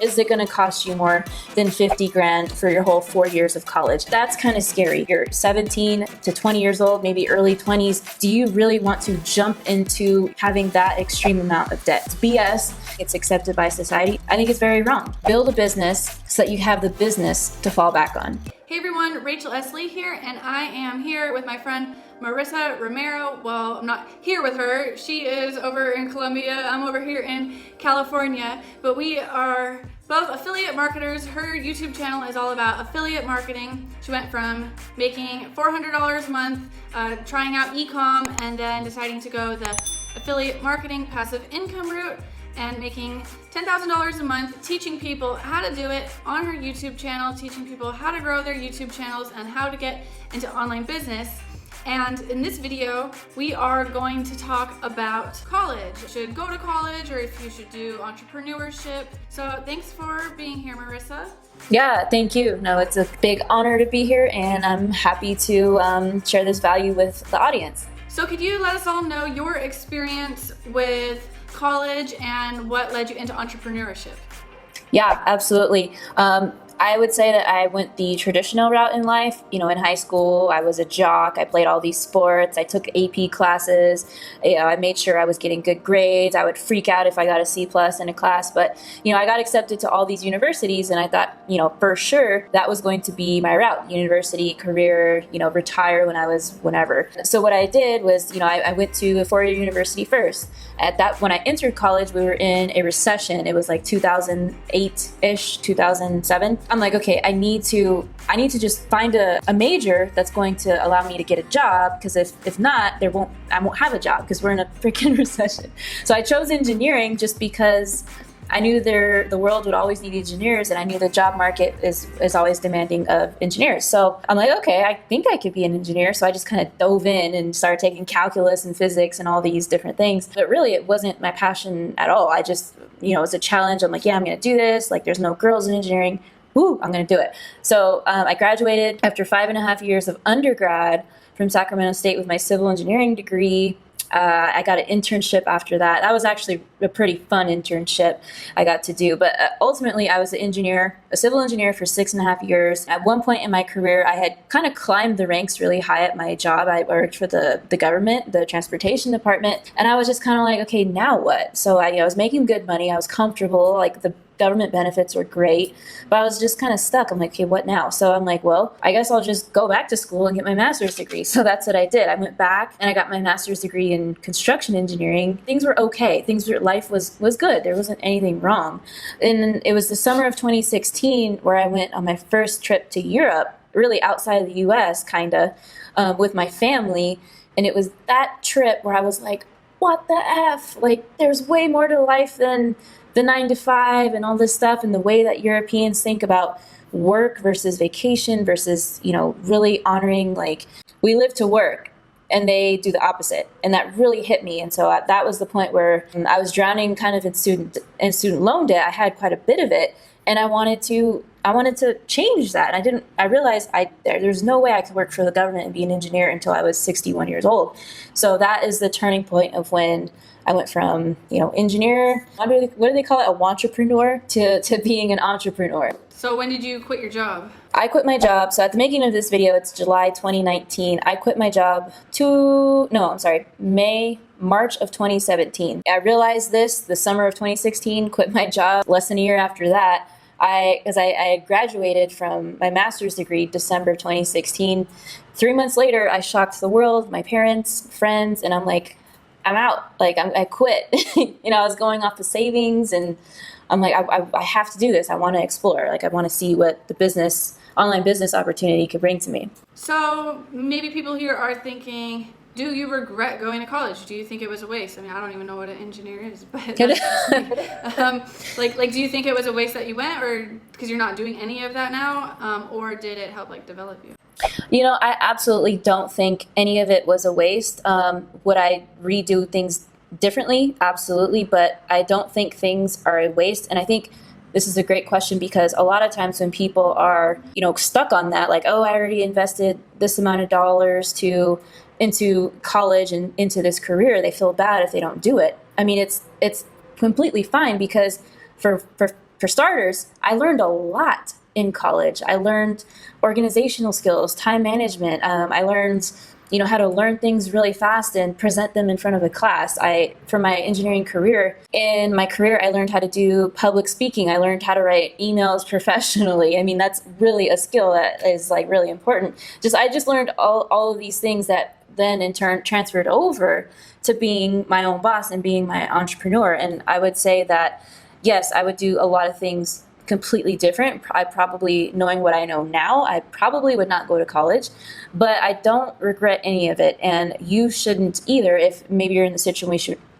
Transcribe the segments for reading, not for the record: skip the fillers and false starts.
Is it going to cost you more than 50 grand for your whole 4 years of college? That's kind of scary. You're 17 to 20 years old, maybe early 20s. Do you really want to jump into having that extreme amount of debt? It's BS. It's accepted by society. I think it's very wrong. Build a business so that you have the business to fall back on. Hey everyone, Rachel Esley here, and I am here with my friend Marissa Romero. Well, I'm not here with her. She is over in Colombia. I'm over here in California, but we are both affiliate marketers. Her YouTube channel is all about affiliate marketing. She went from making $400 a month, trying out e-com, and then deciding to go the affiliate marketing passive income route and making $10,000 a month, teaching people how to do it on her YouTube channel, teaching people how to grow their YouTube channels and how to get into online business. And in this video, we are going to talk about college. You should go to college, or if you should do entrepreneurship. So thanks for being here, Marissa. Yeah, thank you. No, it's a big honor to be here, and I'm happy to share this value with the audience. So could you let us all know your experience with college and what led you into entrepreneurship? Yeah, absolutely. I would say that I went the traditional route in life. You know, in high school, I was a jock. I played all these sports. I took AP classes. I made sure I was getting good grades. I would freak out if I got a C+ in a class. But, I got accepted to all these universities, and I thought, for sure that was going to be my route. University, career, retire when I was whenever. So what I did was, I went to a 4-year university first. When I entered college, we were in a recession. It was like 2008-ish, 2007. I'm like, okay, I need to just find a major that's going to allow me to get a job, because if not, I won't have a job because we're in a freaking recession. So I chose engineering just because I knew the world would always need engineers, and I knew the job market is always demanding of engineers. So I'm like, okay, I think I could be an engineer. So I just kind of dove in and started taking calculus and physics and all these different things. But really, it wasn't my passion at all. I just, it was a challenge. I'm like, yeah, I'm going to do this. Like, there's no girls in engineering. Ooh, I'm going to do it. So I graduated after 5.5 years of undergrad from Sacramento State with my civil engineering degree. I got an internship after that. That was actually a pretty fun internship I got to do. But ultimately, I was a civil engineer for 6.5 years. At one point in my career, I had kind of climbed the ranks really high at my job. I worked for the government, the transportation department. And I was just kind of like, okay, now what? So I was making good money. I was comfortable. Like, the government benefits were great, but I was just kind of stuck. I'm like, okay, what now? So I'm like, well, I guess I'll just go back to school and get my master's degree. So that's what I did. I went back and I got my master's degree in construction engineering. Things were okay. Life was good. There wasn't anything wrong. And it was the summer of 2016 where I went on my first trip to Europe, really outside of the US, kind of, with my family. And it was that trip where I was like, what the F? Like, there's way more to life than the 9-to-5 and all this stuff, and the way that Europeans think about work versus vacation versus, really honoring, like, we live to work, and they do the opposite. And that really hit me. And so that was the point where I was drowning kind of in student loan debt. I had quite a bit of it, and I wanted to change that. And I realized there's no way I could work for the government and be an engineer until I was 61 years old. So that is the turning point of when I went from, engineer, what do they call it? A wantrepreneur to being an entrepreneur. So when did you quit your job? I quit my job. So at the making of this video, it's July 2019. I quit my job March of 2017. I realized this the summer of 2016, quit my job less than a year after that. I graduated from my master's degree December 2016. 3 months later, I shocked the world, my parents, friends, and I'm like, I'm out. Like, I quit. I was going off the savings, and I'm like, I have to do this. I want to explore. Like, I want to see what the online business opportunity could bring to me. So maybe people here are thinking, do you regret going to college? Do you think it was a waste? I mean, I don't even know what an engineer is, but do you think it was a waste that you went, or because you're not doing any of that now, or did it help develop you? I absolutely don't think any of it was a waste. Would I redo things differently? Absolutely. But I don't think things are a waste. And I think this is a great question, because a lot of times when people are, stuck on that, like, oh, I already invested this amount of dollars into college and into this career, they feel bad if they don't do it. I mean, it's completely fine, because for For starters, I learned a lot in college. I learned organizational skills, time management. I learned, how to learn things really fast and present them in front of a class. For my engineering career, I learned how to do public speaking. I learned how to write emails professionally. I mean, that's really a skill that is like really important. I just learned all of these things that then in turn transferred over to being my own boss and being my entrepreneur. And I would say that, yes, I would do a lot of things completely different. Knowing what I know now, I probably would not go to college, but I don't regret any of it. And you shouldn't either. If maybe you're in the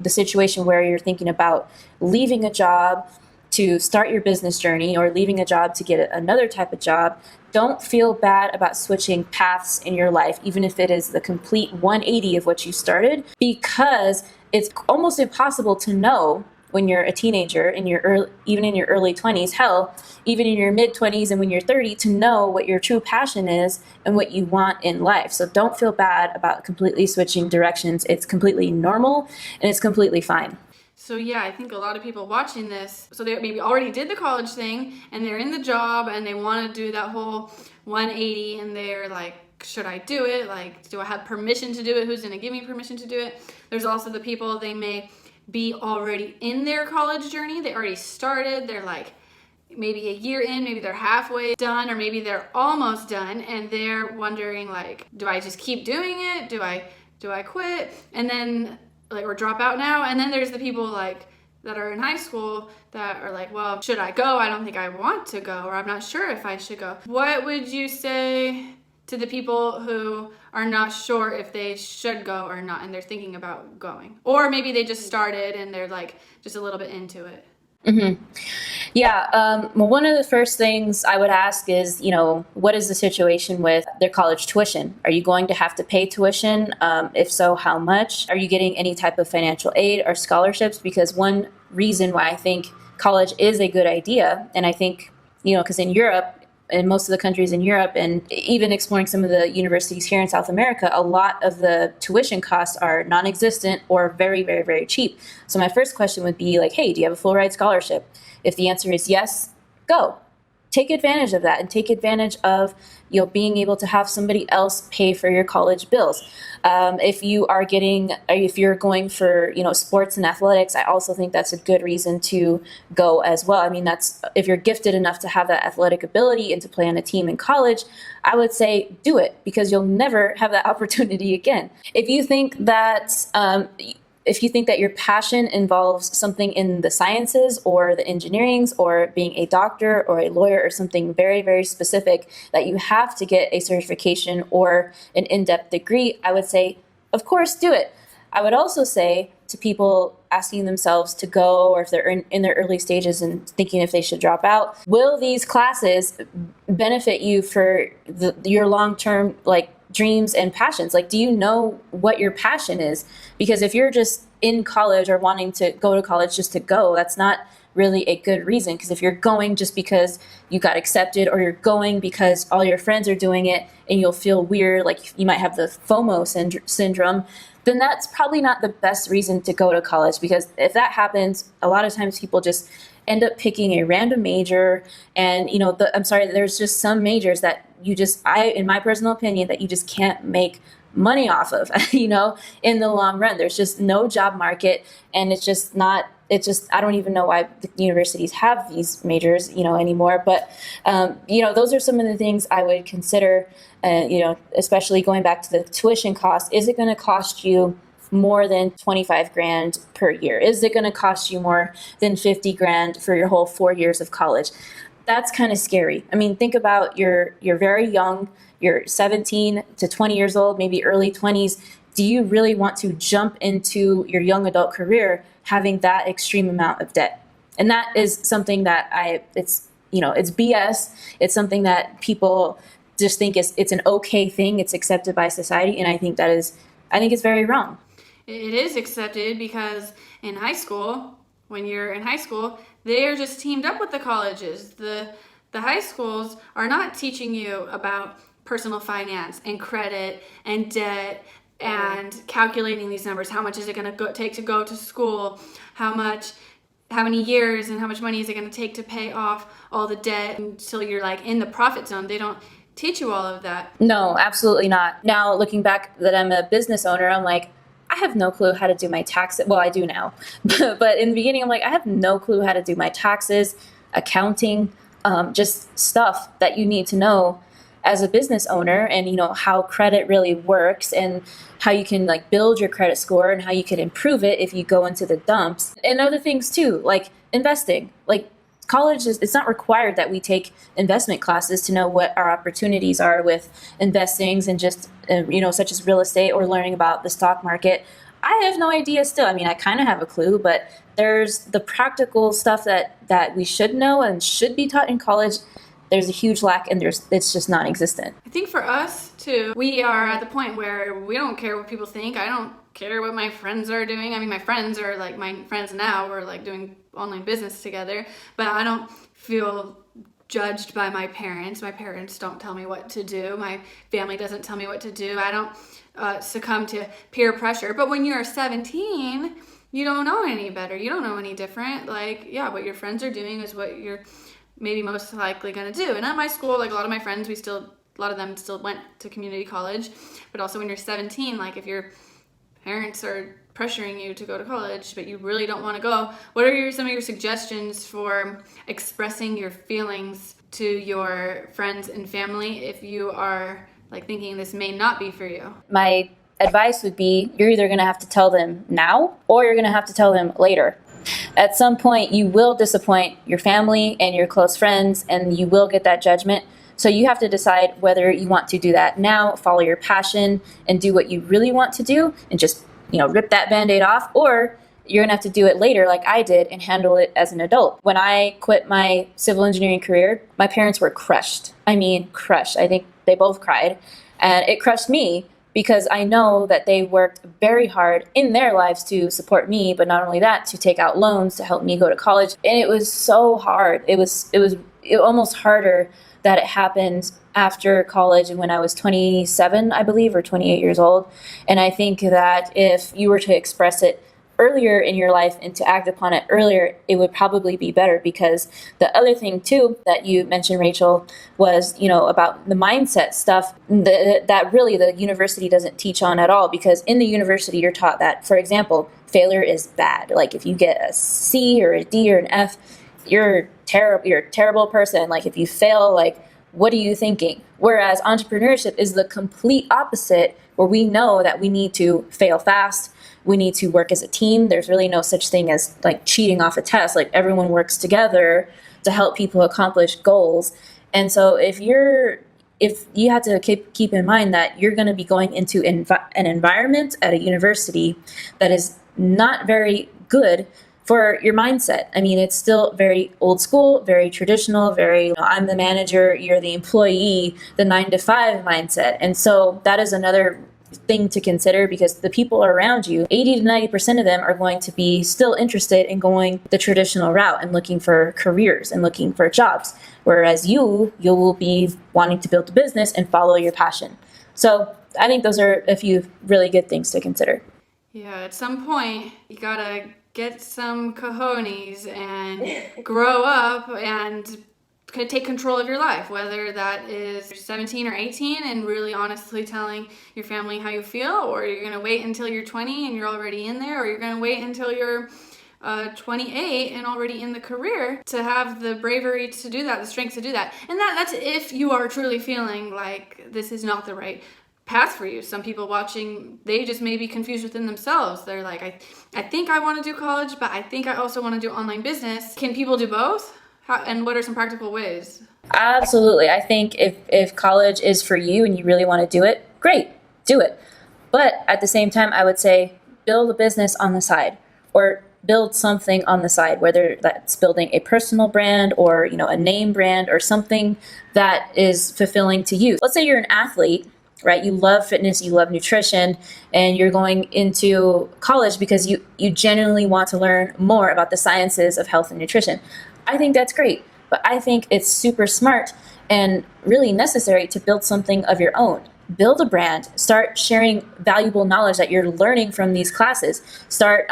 situation where you're thinking about leaving a job to start your business journey or leaving a job to get another type of job, don't feel bad about switching paths in your life, even if it is the complete 180 of what you started, because it's almost impossible to know when you're a teenager, even in your early 20s, hell, even in your mid 20s and when you're 30, to know what your true passion is and what you want in life. So don't feel bad about completely switching directions. It's completely normal and it's completely fine. So yeah, I think a lot of people watching this, so they maybe already did the college thing and they're in the job and they want to do that whole 180 and they're like, should I do it? Like, do I have permission to do it? Who's going to give me permission to do it? There's also the people, they may be already in their college journey. They already started. They're like maybe a year in, maybe they're halfway done, or maybe they're almost done and they're wondering like, do I just keep doing it? Do I quit? And then or drop out now? And then there's the people like that are in high school that are like, well, should I go? I don't think I want to go, or I'm not sure if I should go. What would you say to the people who are not sure if they should go or not and they're thinking about going? Or maybe they just started and they're like just a little bit into it. Mm-hmm. Yeah. Well, one of the first things I would ask is, what is the situation with their college tuition? Are you going to have to pay tuition? If so, how much? Are you getting any type of financial aid or scholarships? Because one reason why I think college is a good idea, and I think, because in Europe, in most of the countries in Europe, and even exploring some of the universities here in South America, a lot of the tuition costs are non-existent or very, very, very cheap. So my first question would be like, hey, do you have a full ride scholarship? If the answer is yes, go. Take advantage of that and take advantage of being able to have somebody else pay for your college bills. If you're going for sports and athletics, I also think that's a good reason to go as well. I mean, that's if you're gifted enough to have that athletic ability and to play on a team in college, I would say do it, because you'll never have that opportunity again. If you think that your passion involves something in the sciences or the engineerings or being a doctor or a lawyer or something very, very specific that you have to get a certification or an in-depth degree, I would say, of course, do it. I would also say to people asking themselves to go, or if they're in their early stages and thinking if they should drop out, will these classes benefit you for your long-term dreams and passions? Like, do you know what your passion is? Because if you're just in college or wanting to go to college just to go, that's not really a good reason. Because if you're going just because you got accepted, or you're going because all your friends are doing it and you'll feel weird, like you might have the FOMO syndrome, then that's probably not the best reason to go to college. Because if that happens, a lot of times people just end up picking a random major. And, there's just some majors that in my personal opinion, that you just can't make money off of, in the long run. There's just no job market, and I don't even know why the universities have these majors, anymore. But, those are some of the things I would consider, especially going back to the tuition cost. Is it going to cost you more than 25 grand per year? Is it going to cost you more than 50 grand for your whole 4 years of college? That's kind of scary. I mean, think about you're very young, you're 17 to 20 years old, maybe early 20s. Do you really want to jump into your young adult career having that extreme amount of debt? And that is something that it's BS. It's something that people just think it's an okay thing. It's accepted by society. And I think it's very wrong. It is accepted because in high school, when you're in high school, they're just teamed up with the colleges. The high schools are not teaching you about personal finance and credit and debt and calculating these numbers. How much is it going to take to go to school? How how many years and how much money is it going to take to pay off all the debt until you're like in the profit zone. They don't teach you all of that. No, absolutely not. Now, looking back that I'm a business owner, I'm like, I have no clue how to do my taxes. Well, I do now. But in the beginning, I'm like, I have no clue how to do my taxes, accounting, just stuff that you need to know as a business owner, and how credit really works and how you can like build your credit score and how you can improve it if you go into the dumps, and other things too, like investing. Like college it's not required that we take investment classes to know what our opportunities are with investings and just such as real estate or learning about the stock market. I have no idea still. I mean, I kind of have a clue, but there's the practical stuff that we should know and should be taught in college. There's a huge lack, and it's just non-existent. I think for us too, we are at the point where we don't care what people think. I don't care what my friends are doing. I mean, my friends are like my friends now. We're like doing online business together, but I don't feel judged by my parents. My parents don't tell me what to do. My family doesn't tell me what to do. I don't succumb to peer pressure. But when you're 17, you don't know any better. You don't know any different. Like, yeah, what your friends are doing is what you're maybe most likely going to do. And at my school, like a lot of my friends, a lot of them still went to community college. But also when you're 17, like if your parents are pressuring you to go to college, but you really don't want to go, what are some of your suggestions for expressing your feelings to your friends and family if you are like thinking this may not be for you? My advice would be, you're either going to have to tell them now or you're going to have to tell them later. At some point, you will disappoint your family and your close friends, and you will get that judgment. So you have to decide whether you want to do that now, follow your passion, and do what you really want to do, and just rip that Band-Aid off, or you're going to have to do it later like I did and handle it as an adult. When I quit my civil engineering career, my parents were crushed. I mean, crushed. I think they both cried. And it crushed me because I know that they worked very hard in their lives to support me, but not only that, to take out loans to help me go to college. And it was so hard. It was almost harder that it happened after college and when I was 27, I believe, or 28 years old. And I think that if you were to express it earlier in your life and to act upon it earlier, it would probably be better. Because the other thing too that you mentioned, Rachel, was about the mindset stuff that really the university doesn't teach on at all. Because in the university you're taught that, for example, failure is bad. Like if you get a C or a D or an F, you're terrible. You're a terrible person. Like if you fail, like what are you thinking? Whereas entrepreneurship is the complete opposite, where we know that we need to fail fast. We need to work as a team. There's really no such thing as like cheating off a test. Like everyone works together to help people accomplish goals. And so if you have to keep in mind that you're going to be going into an environment at a university that is not very good for your mindset. I mean, it's still very old school, very traditional, very, I'm the manager, you're the employee, the 9-to-5 mindset. And so that is another thing to consider, because the people around you, 80 to 90% of them are going to be still interested in going the traditional route and looking for careers and looking for jobs. Whereas you will be wanting to build a business and follow your passion. So I think those are a few really good things to consider. Yeah, at some point, you gotta get some cojones and grow up and take control of your life, whether that is 17 or 18 and really honestly telling your family how you feel, or you're going to wait until you're 20 and you're already in there, or you're going to wait until you're 28 and already in the career to have the bravery to do that, the strength to do that. And that's if you are truly feeling like this is not the right path for you. Some people watching, they just may be confused within themselves. They're like, I think I want to do college, but I think I also want to do online business. Can people do both? And what are some practical ways? Absolutely. I think if college is for you and you really want to do it, great, do it. But at the same time, I would say build a business on the side, or build something on the side, whether that's building a personal brand or a name brand or something that is fulfilling to you. Let's say you're an athlete, right? You love fitness, you love nutrition, and you're going into college because you genuinely want to learn more about the sciences of health and nutrition. I think that's great, but I think it's super smart and really necessary to build something of your own. build a brand, start sharing valuable knowledge that you're learning from these classes, start,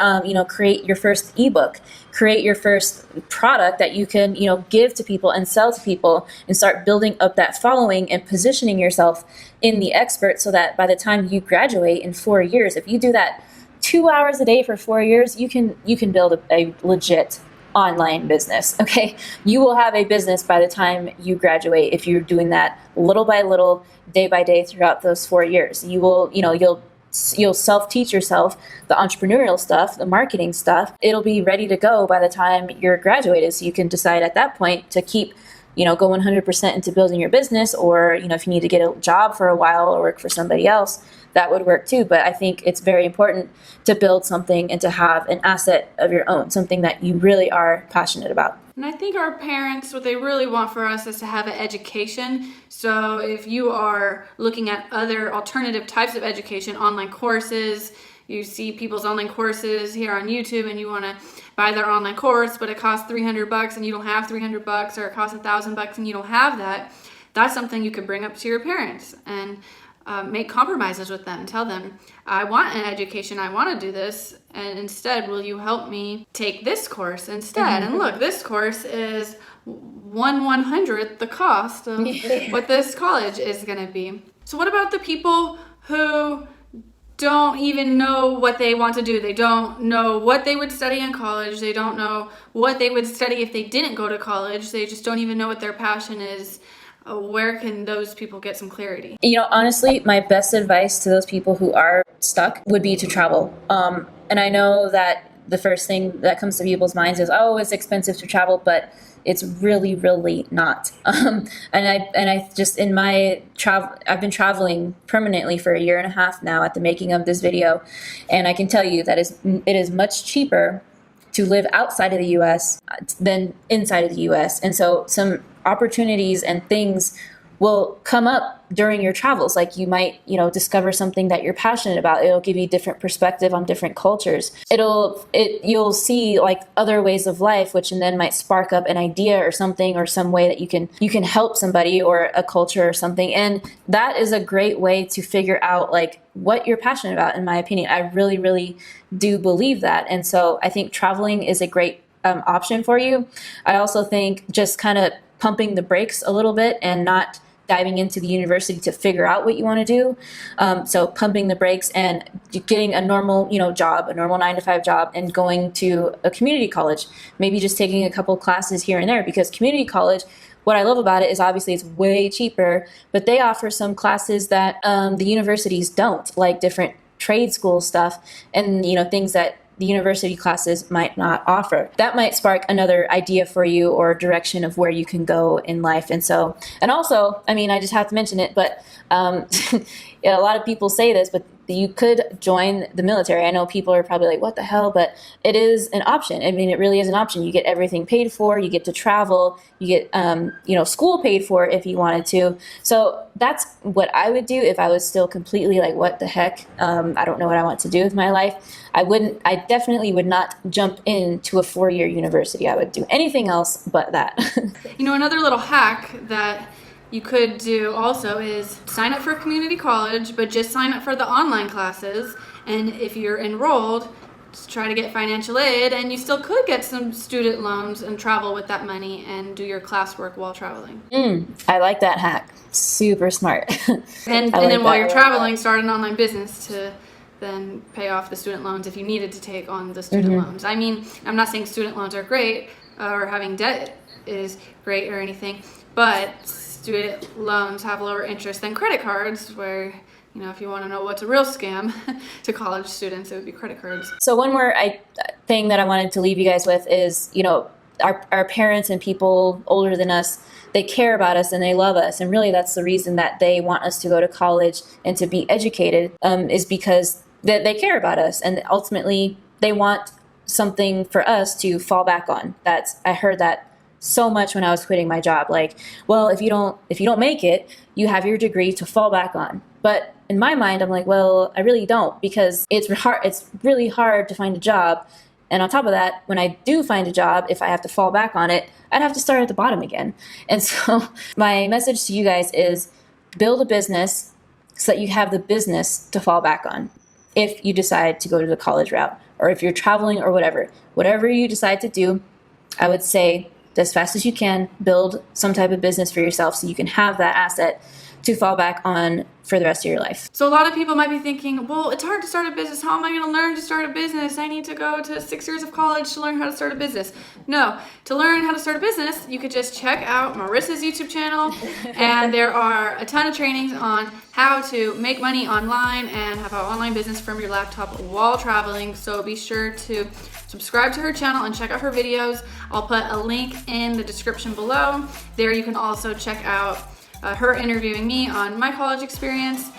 create your first ebook, create your first product that you can, give to people and sell to people, and start building up that following and positioning yourself in the expert, so that by the time you graduate in 4 years, if you do that 2 hours a day for 4 years, you can build a legit online business. Okay, you will have a business by the time you graduate if you're doing that little by little, day by day throughout those 4 years. You will, you'll self-teach yourself the entrepreneurial stuff, the marketing stuff. It'll be ready to go by the time you're graduated, so you can decide at that point to keep go 100% into building your business, or if you need to get a job for a while or work for somebody else, that would work too. But I think it's very important to build something and to have an asset of your own, something that you really are passionate about. And I think our parents, what they really want for us is to have an education. So if you are looking at other alternative types of education, online courses, you see people's online courses here on YouTube and you want to buy their online course, but it costs $300 and you don't have $300, or it costs $1,000 and you don't have that. That's something you could bring up to your parents and make compromises with them. Tell them, I want an education, I want to do this, and instead, will you help me take this course instead? And look, this course is 1/100th the cost of what this college is going to be. So what about the people who don't even know what they want to do? They don't know what they would study in college. They don't know what they would study if they didn't go to college. They just don't even know what their passion is. Where can those people get some clarity? Honestly, my best advice to those people who are stuck would be to travel. And I know that the first thing that comes to people's minds is, oh, it's expensive to travel, but it's really, really not. And I just, in my travel, I've been traveling permanently for 1.5 years now at the making of this video. And I can tell you that it is much cheaper to live outside of the US than inside of the US. And so some opportunities and things will come up during your travels. Like you might, discover something that you're passionate about. It'll give you different perspective on different cultures. You'll see like other ways of life, which and then might spark up an idea or something, or some way that you can help somebody or a culture or something. And that is a great way to figure out like what you're passionate about, in my opinion. I really, really do believe that. And so I think traveling is a great option for you. I also think just kind of pumping the brakes a little bit and not diving into the university to figure out what you want to do. So pumping the brakes and getting a normal, job, a normal 9-to-5 job, and going to a community college, maybe just taking a couple classes here and there, because community college, what I love about it is obviously it's way cheaper, but they offer some classes that the universities don't, like different trade school stuff and, things that the university classes might not offer. That might spark another idea for you or direction of where you can go in life. And also, I just have to mention it, but a lot of people say this, but you could join the military. I know people are probably like, what the hell? But it is an option. It really is an option. You get everything paid for. You get to travel. You get, school paid for if you wanted to. So that's what I would do if I was still completely like, what the heck? I don't know what I want to do with my life. I definitely would not jump into a 4-year university. I would do anything else but that. Another little hack that you could do also is sign up for a community college, but just sign up for the online classes. And if you're enrolled, just try to get financial aid, and you still could get some student loans and travel with that money and do your classwork while traveling. I like that hack. Super smart. And then while you're traveling, start an online business to then pay off the student loans if you needed to take on the student loans. I'm not saying student loans are great or having debt is great or anything, but student loans have lower interest than credit cards, where, if you want to know what's a real scam to college students, it would be credit cards. So one more thing that I wanted to leave you guys with is, our parents and people older than us, they care about us and they love us. And really that's the reason that they want us to go to college and to be educated, is because they care about us. And ultimately they want something for us to fall back on. I heard that so much when I was quitting my job. Like, well, if you don't make it, you have your degree to fall back on. But in my mind, I'm like, well, I really don't, because it's really hard to find a job. And on top of that, when I do find a job, if I have to fall back on it, I'd have to start at the bottom again. And so my message to you guys is build a business, so that you have the business to fall back on if you decide to go to the college route, or if you're traveling, or whatever you decide to do. I would say, as fast as you can, build some type of business for yourself so you can have that asset to fall back on for the rest of your life. So a lot of people might be thinking, well, it's hard to start a business. How am I going to learn to start a business? I need to go to 6 years of college to learn how to start a business. No, to learn how to start a business, you could just check out Marissa's YouTube channel, and there are a ton of trainings on how to make money online and have an online business from your laptop while traveling. So be sure to subscribe to her channel and check out her videos. I'll put a link in the description below. There you can also check out her interviewing me on my college experience.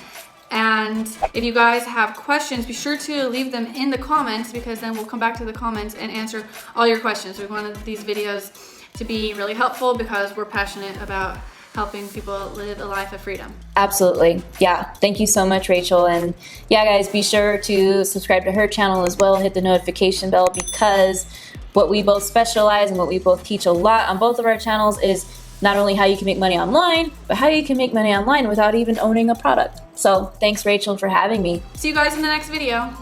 And if you guys have questions, be sure to leave them in the comments, because then we'll come back to the comments and answer all your questions. We wanted these videos to be really helpful because we're passionate about helping people live a life of freedom. Absolutely. Yeah. Thank you so much, Rachel. And yeah, guys, be sure to subscribe to her channel as well. Hit the notification bell, because what we both specialize and what we both teach a lot on both of our channels is not only how you can make money online, but how you can make money online without even owning a product. So thanks, Rachel, for having me. See you guys in the next video.